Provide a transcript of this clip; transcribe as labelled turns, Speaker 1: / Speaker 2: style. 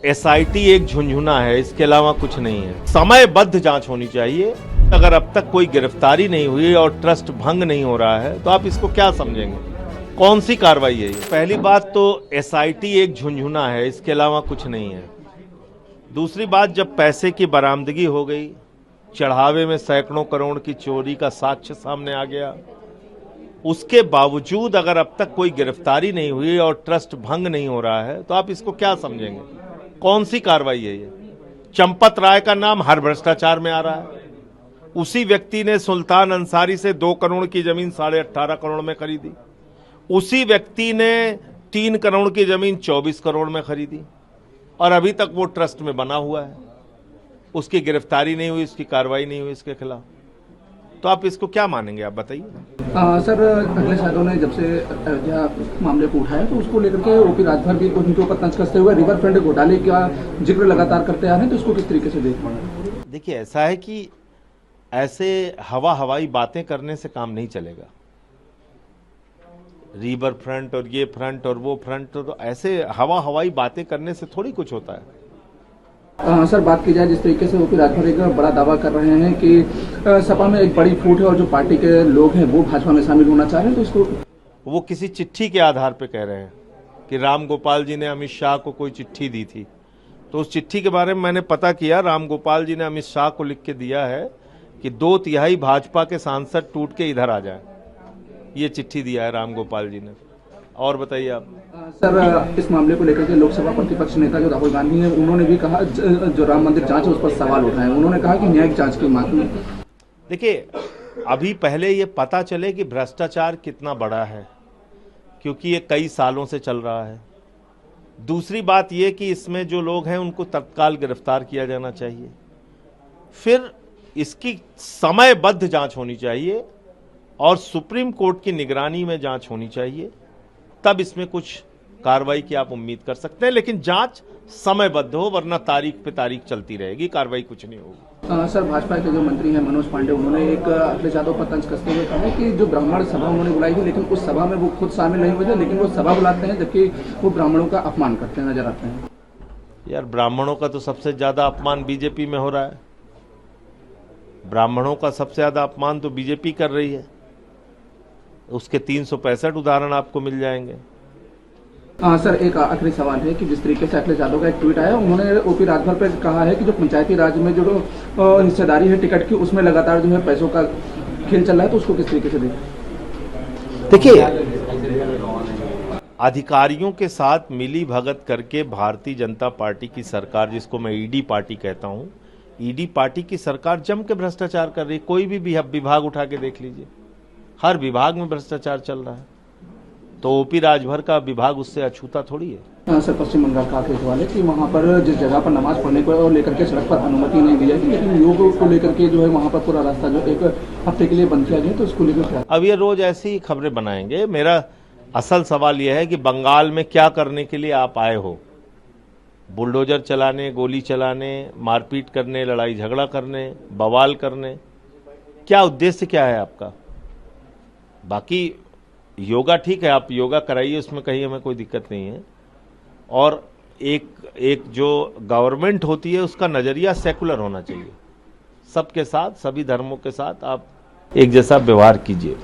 Speaker 1: SIT एक झुंझुना है, इसके अलावा कुछ नहीं है। समयबद्ध जांच होनी चाहिए। अगर अब तक कोई गिरफ्तारी नहीं हुई और ट्रस्ट भंग नहीं हो रहा है तो आप इसको क्या समझेंगे? कौन सी कार्रवाई है ये? पहली बात तो एसआईटी एक झुंझुना है, इसके अलावा कुछ नहीं है। दूसरी बात, जब पैसे की बरामदगी हो गई, चढ़ावे में सैकड़ों करोड़ की चोरी का साक्ष्य सामने आ गया, उसके बावजूद अगर अब तक कोई गिरफ्तारी नहीं हुई और ट्रस्ट भंग नहीं हो रहा है तो आप इसको क्या समझेंगे? कौन सी कार्रवाई है ये? चंपत राय का नाम हर भ्रष्टाचार में आ रहा है। उसी व्यक्ति ने सुल्तान अंसारी से 2 करोड़ की जमीन 18.5 करोड़ में खरीदी। उसी व्यक्ति ने 3 करोड़ की जमीन 24 करोड़ में खरीदी और अभी तक वो ट्रस्ट में बना हुआ है। उसकी गिरफ्तारी नहीं हुई, उसकी कार्रवाई नहीं हुई इसके खिलाफ, तो आप इसको क्या मानेंगे? आप बताइए।
Speaker 2: सर, अखिलेश यादव ने जब से अयोध्या मामले को उठाया तो उसको लेकर के ओपी राजभर भी उनके ऊपर तंज कसते हुए रिवर फ्रंट घोटाले का जिक्र लगातार करते आ रहे हैं, तो इसको किस तरीके से देख रहे हैं?
Speaker 1: देखिए, ऐसा है कि ऐसे हवाई बातें करने से काम नहीं चलेगा। रिवर फ्रंट और ये फ्रंट और वो फ्रंट, तो ऐसे हवाई बातें करने से थोड़ी कुछ होता है।
Speaker 2: सर, बात की जाए जिस तरीके से ओपी राजभर एक बड़ा दावा कर रहे हैं कि सपा में एक बड़ी फूट है और जो पार्टी के लोग हैं वो भाजपा में शामिल होना चाह रहे हैं, तो इसको
Speaker 1: वो किसी चिट्ठी के आधार पे कह रहे हैं कि राम गोपाल जी ने अमित शाह को कोई चिट्ठी दी थी। तो उस चिट्ठी के बारे में मैंने पता किया। राम गोपाल जी ने अमित शाह को लिख के दिया है कि 2/3 भाजपा के सांसद टूट के इधर आ जाए। ये चिट्ठी दिया है राम गोपाल जी ने। और बताइए आप।
Speaker 2: सर, इस मामले को लेकर के लोकसभा प्रतिपक्ष नेता जो राहुल गांधी हैं, उन्होंने भी कहा जो राम मंदिर जांच है उस पर सवाल उठाए। उन्होंने कहा कि न्यायिक जांच की मांग।
Speaker 1: देखिए, अभी पहले ये पता चले कि भ्रष्टाचार कितना बड़ा है, क्योंकि ये कई सालों से चल रहा है। दूसरी बात ये कि इसमें जो लोग हैं उनको तत्काल गिरफ्तार किया जाना चाहिए। फिर इसकी समयबद्ध जांच होनी चाहिए और सुप्रीम कोर्ट की निगरानी में जांच होनी चाहिए, तब इसमें कुछ कार्रवाई की आप उम्मीद कर सकते हैं। लेकिन जांच समयबद्ध हो, वरना तारीख पे तारीख चलती रहेगी, कार्रवाई कुछ नहीं होगी।
Speaker 2: सर, भाजपा के जो मंत्री हैं मनोज पांडे, उन्होंने एक अखिलेश यादव पर तंज कसते हुए कहा कि जो ब्राह्मण सभा उन्होंने बुलाई थी, लेकिन उस सभा में वो खुद शामिल नहीं हुए थे, लेकिन वो सभा बुलाते हैं जबकि वो ब्राह्मणों का अपमान करते नजर आते हैं।
Speaker 1: यार, ब्राह्मणों का तो सबसे ज्यादा अपमान बीजेपी में हो रहा है। ब्राह्मणों का सबसे ज्यादा अपमान तो बीजेपी कर रही है। उसके 365 उदाहरण आपको मिल जाएंगे।
Speaker 2: सर, एक आखिरी सवाल है कि जिस तरीके से अखिलेश यादव का एक ट्वीट आया, उन्होंने ओपी राजभर पर कहा है कि जो पंचायती राज में जो हिस्सेदारी है टिकट की, उसमें लगातार जो है पैसों का खेल चल रहा है, तो उसको किस तरीके से
Speaker 1: देखिए, अधिकारियों के साथ मिली भगत करके भारतीय जनता पार्टी की सरकार, जिसको मैं ईडी पार्टी कहता हूं, ईडी पार्टी की सरकार जम के भ्रष्टाचार कर रही है। कोई भी विभाग उठा के देख लीजिए, हर विभाग में भ्रष्टाचार चल रहा है। तो ओपी राजभर का विभाग उससे अछूता थोड़ी है।
Speaker 2: सर, पश्चिम बंगाल का आखिरी सवाल है कि वहाँ पर जिस जगह पर नमाज पढ़ने को लेकर के सड़क पर अनुमति नहीं दी जाएगी, लेकिन योग को लेकर के जो है वहाँ पर पूरा रास्ता जो एक हफ्ते के लिए बंद किया गया, तो इसको लेकर
Speaker 1: अब ये रोज ऐसी ही खबरें बनाएंगे। मेरा असल सवाल यह है कि बंगाल में क्या करने के लिए आप आए हो? बुलडोजर चलाने, गोली चलाने, मारपीट करने, लड़ाई झगड़ा करने, बवाल करने? क्या उद्देश्य क्या है आपका? बाकी योगा ठीक है, आप योगा कराइए, उसमें कहीं हमें कोई दिक्कत नहीं है। और एक जो गवर्नमेंट होती है उसका नजरिया सेकुलर होना चाहिए। सबके साथ, सभी धर्मों के साथ आप एक जैसा व्यवहार कीजिए।